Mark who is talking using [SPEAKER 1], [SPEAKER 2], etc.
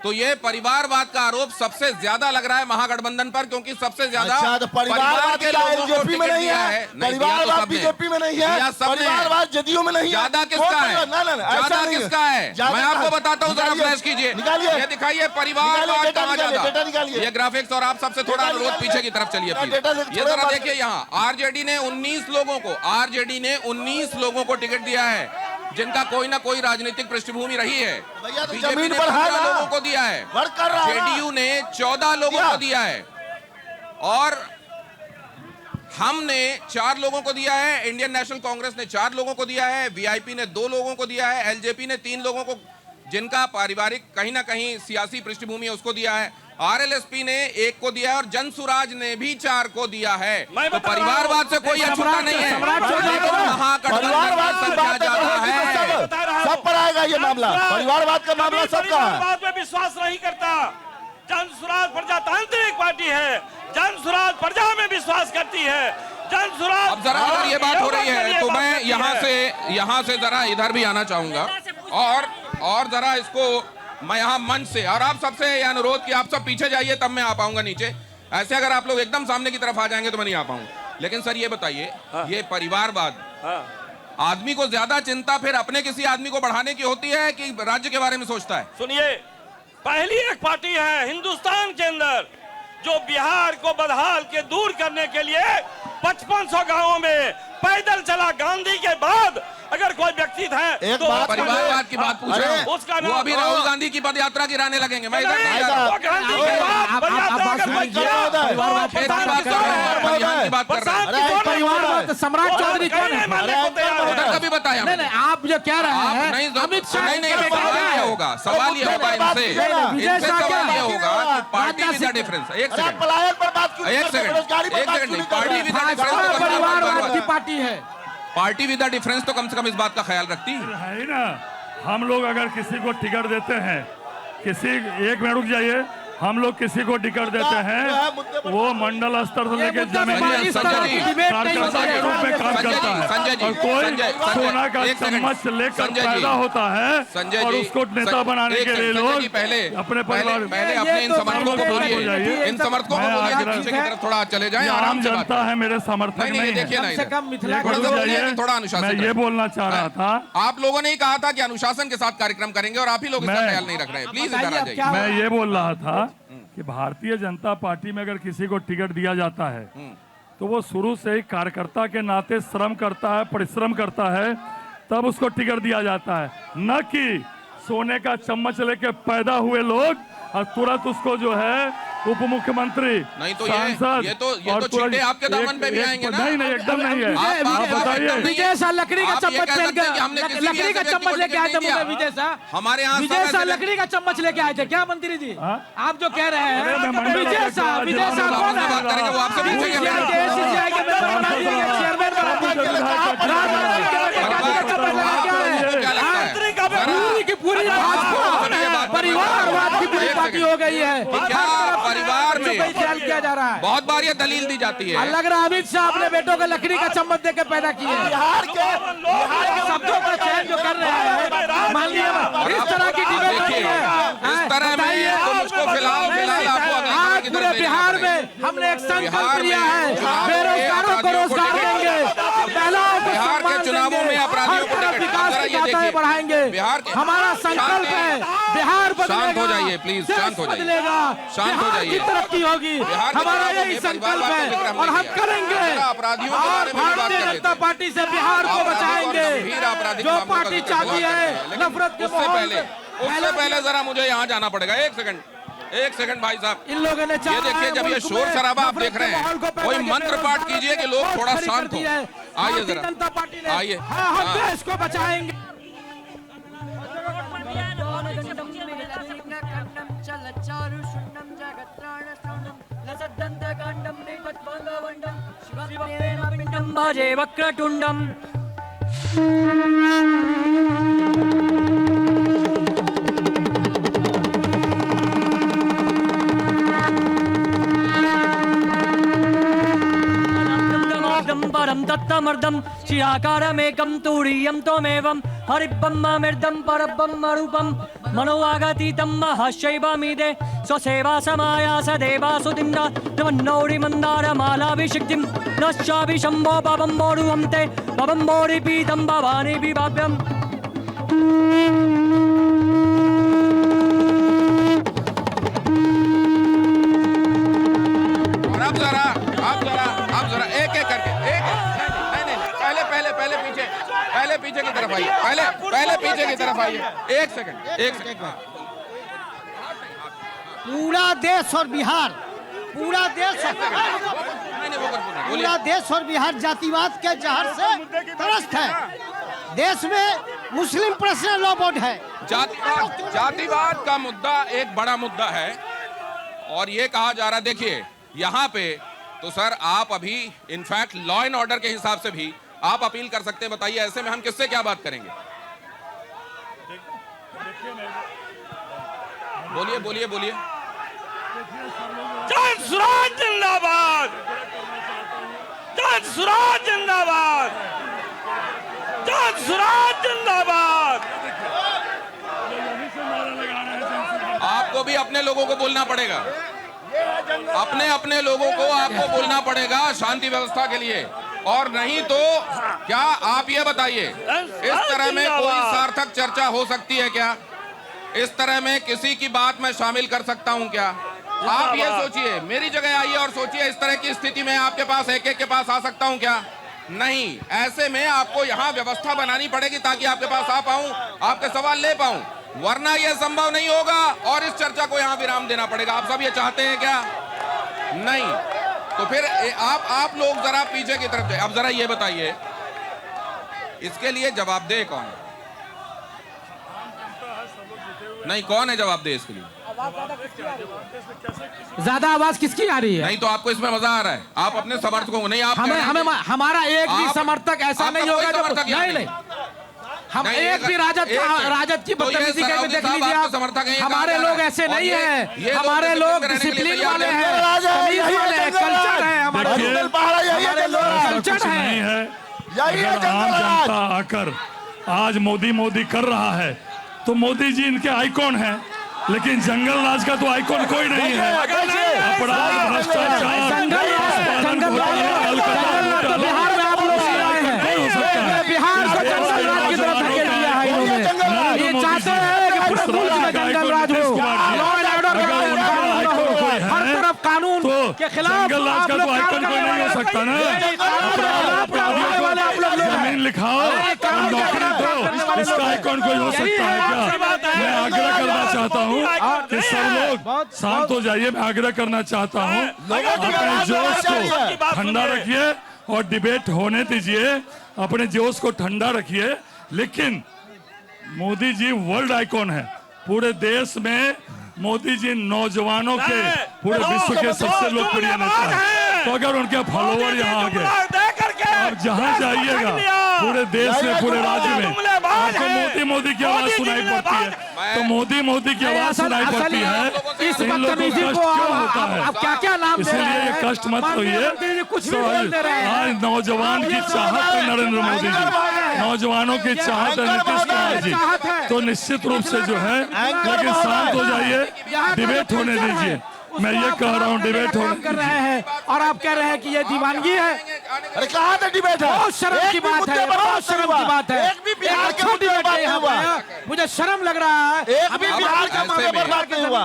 [SPEAKER 1] तो ये परिवारवाद का आरोप सबसे ज्यादा लग रहा है महागठबंधन पर, क्योंकि सबसे ज्यादा
[SPEAKER 2] अच्छा, तो परिवारवाद
[SPEAKER 1] के लोगों को टिकट
[SPEAKER 2] नहीं
[SPEAKER 1] दिया है।
[SPEAKER 2] परिवारवाद बीजेपी में नहीं है, परिवारवाद जदयू में नहीं है।
[SPEAKER 1] ज्यादा किसका है? ज्यादा किसका है? मैं आपको बताता हूँ, जरा फ्लैश कीजिए, ये दिखाइए परिवारवाद कहाँ ज्यादा। ये ग्राफिक्स, और आप सबसे थोड़ा अनुरोध पीछे की तरफ चलिए प्लीज। ये जरा देखिए, यहाँ आरजेडी ने 19 लोगों को टिकट दिया है जिनका कोई ना कोई राजनीतिक पृष्ठभूमि रही है। बीजेपी ने 15 लोगों को दिया है, जेडीयू ने 14 लोगों को दिया है, और हमने 4 लोगों को दिया है, इंडियन नेशनल कांग्रेस ने 4 लोगों को दिया है, वीआईपी ने 2 लोगों को दिया है, एलजेपी ने 3 लोगों को, जिनका पारिवारिक कहीं ना कहीं सियासी पृष्ठभूमि है, उसको दिया है, आरएलएसपी ने 1 को दिया है, और जनसुराज ने भी 4 को दिया है। तो परिवारवाद से कोई अछूता नहीं है, महागठबंधन क्या जा रहा है,
[SPEAKER 2] सब पर आएगा ये मामला। परिवारवाद का मामला सबका है।
[SPEAKER 3] परिवारवाद में विश्वास नहीं करता। जनसुराज प्रजातांत्रिक पार्टी है, जनसुराज प्रजा में विश्वास करती है, जनसुराज।
[SPEAKER 1] अब जरा अगर ये बात हो रही है तो मैं यहाँ से जरा इधर भी आना चाहूंगा, और जरा इसको मैं यहाँ मंच से, और आप सबसे ये अनुरोध कि आप सब पीछे जाइए, तब मैं आ पाऊंगा नीचे। ऐसे अगर आप लोग एकदम सामने की तरफ आ जाएंगे तो मैं नहीं आ पाऊंगा। लेकिन सर ये बताइए, ये परिवारवाद, आदमी को ज्यादा चिंता फिर अपने किसी आदमी को बढ़ाने की होती है कि राज्य के बारे में सोचता है?
[SPEAKER 3] सुनिए, पहली एक पार्टी है हिंदुस्तान के अंदर जो बिहार को बदहाल के दूर करने के लिए 5500 गांवों में पैदल चला। गांधी के बाद अगर कोई व्यक्ति है तो
[SPEAKER 1] परिवारवाद की बात पूछ रहा हूं, उसका नाम अभी राहुल गांधी की पदयात्रा गिराने लगेंगे। मैं इधर नहीं जा रहा हूं,
[SPEAKER 3] गांधी के बाद
[SPEAKER 4] सम्राट चौधरी कौन है?
[SPEAKER 1] उधर कभी बताया
[SPEAKER 4] नहीं, आप जो कह रहे हैं अमित शाह
[SPEAKER 1] नहीं होगा। सवाल ये होगा इनसे सवाल ये होगा कि पार्टी विद द डिफरेंस। एक second party with the difference
[SPEAKER 4] परिवारवाद की पार्टी है।
[SPEAKER 1] पार्टी विद द डिफरेंस तो कम से कम इस बात का ख्याल रखती
[SPEAKER 5] है ना। हम लोग अगर किसी को टिकट देते हैं, एक मिनट रुक जाइए, हम लोग किसी को टिकट देते हैं, वो मंडल स्तर से लेकर जमीनी स्तर कार्यकर्ता के रूप में काम करता है, और कोई सोना का चम्मच लेकर पैदा होता है और उसको नेता बनाने के लिए लोग अपने परिवार
[SPEAKER 1] अपने इन समर्थकों को बोलिए, इन समर्थकों को बोलिए कि पीछे की तरफ थोड़ा चले जाएं, आराम से
[SPEAKER 5] जनता है, मेरे समर्थक नहीं है।
[SPEAKER 1] थोड़ा अनुशासन,
[SPEAKER 5] मैं ये बोलना चाह रहा था,
[SPEAKER 1] आप लोगों ने ही कहा था कि अनुशासन के साथ कार्यक्रम करेंगे और आप ही लोग इसका ख्याल नहीं रख रहे हैं। प्लीज इधर आ जाइए।
[SPEAKER 5] मैं ये बोल रहा था कि भारतीय जनता पार्टी में अगर किसी को टिकट दिया जाता है तो वो शुरू से ही कार्यकर्ता के नाते श्रम करता है, परिश्रम करता है, तब उसको टिकट दिया जाता है, न कि सोने का चम्मच लेके पैदा हुए लोग और तुरंत उसको जो है उप मुख्यमंत्री
[SPEAKER 1] नहीं तो ये तो चिट्ठे आपके दामन पे भी आएंगे ना।
[SPEAKER 5] नहीं एकदम नहीं है। आप बताइए,
[SPEAKER 4] विजय शाह लकड़ी का चम्मच लकड़ी का चम्मच लेके आए थे विजय शाह,
[SPEAKER 1] हमारे यहाँ
[SPEAKER 4] विजय शाह लकड़ी का चम्मच लेके आए थे क्या मंत्री जी? आप जो कह रहे हैं विजय शाह कौन है?
[SPEAKER 1] वो आपसे
[SPEAKER 4] पूरी परिवारवाद की पूरी पार्टी हो गई है।
[SPEAKER 1] क्या परिवार में
[SPEAKER 4] ख्याल किया जा रहा है?
[SPEAKER 1] बहुत बार ये दलील दी जाती है।
[SPEAKER 4] लग रहा है अमित शाह अपने बेटों को लकड़ी का चम्मच देकर पैदा किए हैं।
[SPEAKER 2] बिहार के
[SPEAKER 4] शब्दों का चयन जो कर रहे हैं, मान लीजिए इस तरह की डिबेट नहीं है,
[SPEAKER 1] इस तरह में तो मुझको फिलहाल
[SPEAKER 4] आज पूरे बिहार में हमने एक संकल्प लिया है, बेरोजगारों को रोजगार देंगे, महिलाओं को
[SPEAKER 1] बिहार के चुनावों में अपराधियों को
[SPEAKER 4] विकास की बढ़ाएंगे। हमारा संकल्प है बिहार
[SPEAKER 1] शांत हो जाइए प्लीज, शांत हो जाइए, शांत हो जाइए,
[SPEAKER 4] तरक्की होगी, हमारा यही संकल्प है और हम करेंगे। और भारतीय जनता पार्टी से बिहार को बचाएंगे। जो पार्टी चाहती है नफरत के
[SPEAKER 1] उससे पहले जरा मुझे यहाँ जाना पड़ेगा। एक सेकंड भाई साहब,
[SPEAKER 4] इन लोगों ने
[SPEAKER 1] ये देखिए, जब ये शोर शराबा आप देख रहे हैं, कोई मंत्र पाठ कीजिए कि लोग थोड़ा शांत हो। आइए जरा,
[SPEAKER 4] जनता पार्टी ने
[SPEAKER 1] आइए,
[SPEAKER 4] हम देश को बचाएंगे।
[SPEAKER 6] भजे वक्रतुंडम परम तत्तमर्दम शिराकारमेकं तुरीयं त्वमेवं हरिब्रह्ममिर्दं परब्रह्मरूपं मनोवागतीतं महशैवमीदे स्वसेवा समायास देवासुदिन्दा नवन्नौरि मन्दारमालाभिषिक्तिं नश्चाभि शम्भो पवम्बोरुहं ते पवम्बोरि पीतं भवानी विभाव्यम्
[SPEAKER 1] आप जरा एक एक करके नहीं पहले पीछे की तरफ आइए पहले पीछे की तरफ आइए एक सेकंड
[SPEAKER 7] पूरा देश और बिहार पूरा देश और बिहार जातिवाद के जहर से त्रस्त है। देश में मुस्लिम पर्सनल लॉ बोर्ड है।
[SPEAKER 1] जातिवाद का मुद्दा एक बड़ा मुद्दा है और ये कहा जा रहा, देखिए यहाँ पे तो सर आप अभी इनफैक्ट लॉ एंड ऑर्डर के हिसाब से भी आप अपील कर सकते हैं। बताइए ऐसे में हम किससे क्या बात करेंगे? बोलिए
[SPEAKER 3] जय स्वराज जिंदाबाद, जय स्वराज जिंदाबाद, जय स्वराज जिंदाबाद।
[SPEAKER 1] आपको भी अपने लोगों को बोलना पड़ेगा, अपने लोगों को आपको बोलना पड़ेगा शांति व्यवस्था के लिए, और नहीं तो क्या आप ये बताइए इस तरह में कोई सार्थक चर्चा हो सकती है क्या? इस तरह में किसी की बात मैं शामिल कर सकता हूं क्या? आप ये सोचिए, मेरी जगह आइए और सोचिए, इस तरह की स्थिति में आपके पास एक के पास आ सकता हूं क्या? नहीं। ऐसे में आपको यहाँ व्यवस्था बनानी पड़ेगी ताकि आपके पास आ पाऊं, आपके सवाल ले पाऊं, वरना यह संभव नहीं होगा और इस चर्चा को यहाँ विराम देना पड़ेगा। आप सब ये चाहते हैं क्या? नहीं। तो फिर आप लोग जरा पीछे की तरफ जाए। अब जरा ये बताइए इसके लिए जवाबदेह कौन है? नहीं, कौन है जवाबदेह इसके लिए?
[SPEAKER 4] ज्यादा आवाज किसकी आ रही है?
[SPEAKER 1] नहीं तो आपको इसमें मजा आ रहा है, आप अपने समर्थकों को नहीं, आप
[SPEAKER 4] हमारा एक भी समर्थक ऐसा नहीं होगा जो नहीं हम एक भी राजद की बदतमीजी करके देख लीजिए आप। हमारे लोग ऐसे नहीं है, हमारे लोग डिसिप्लिन वाले हैं, तमीज वाले हैं, कल्चर है हमारे लोग, कल्चर है।
[SPEAKER 5] अगर आम जनता आकर आज मोदी कर रहा है तो मोदी जी इनके आइकॉन हैं, लेकिन जंगल राज का तो आइकॉन कोई नहीं है। अपराध, भ्रष्टाचार,
[SPEAKER 4] बिहार में आप लोग आए हैं, बिहार को जंगल राज की तरफ धकेल दिया है इन्होंने। ये चाहते हैं कि पूरे मुल्क में जंगल राज हो, लॉ एंड ऑर्डर का हर तरफ कानून के खिलाफ।
[SPEAKER 5] जंगल राज का तो आइकॉन कोई नहीं हो सकता ना। जमीन लिखाओ, नौकरी दो, इसका आइकॉन कोई हो सकता है क्या? मैं आग्रह करना चाहता हूँ कि सब लोग शांत हो जाइए। मैं आग्रह करना चाहता हूँ अपने जोश को ठंडा रखिए और डिबेट होने दीजिए, अपने जोश को ठंडा रखिए। लेकिन मोदी जी वर्ल्ड आइकॉन है पूरे देश में। मोदी जी नौजवानों के पूरे विश्व के सबसे लोकप्रिय नेता है। तो अगर उनके फॉलोवर यहाँ आ गए, आप जहाँ जाइएगा पूरे देश में, पूरे राज्य में आपको मोदी की आवाज सुनाई पड़ती है, तो मोदी की आवाज सुनाई पड़ती है।
[SPEAKER 4] इस बदतमीजी को आप क्या नाम दे रहे हैं?
[SPEAKER 5] इसलिए ये कष्ट मत होइए। आज नौजवान की चाहत है नरेंद्र मोदी जी, नौजवानों की चाहत है नीतीश कुमार जी, तो निश्चित रूप से जो है, लेकिन शांत हो जाइए, डिबेट होने दीजिए। मैं ये कह रहा हूँ डिबेट
[SPEAKER 4] कर रहे हैं और आप कह रहे हैं कि ये दीवानगी है।
[SPEAKER 2] अरे कहाँ तक डिबेट है?
[SPEAKER 4] बहुत शर्म की बात है, बहुत शर्म की बात है।
[SPEAKER 2] एक भी बिहार के
[SPEAKER 4] मुझे शर्म लग रहा है।
[SPEAKER 2] एक भी बिहार का मामला पर बात नहीं हुआ।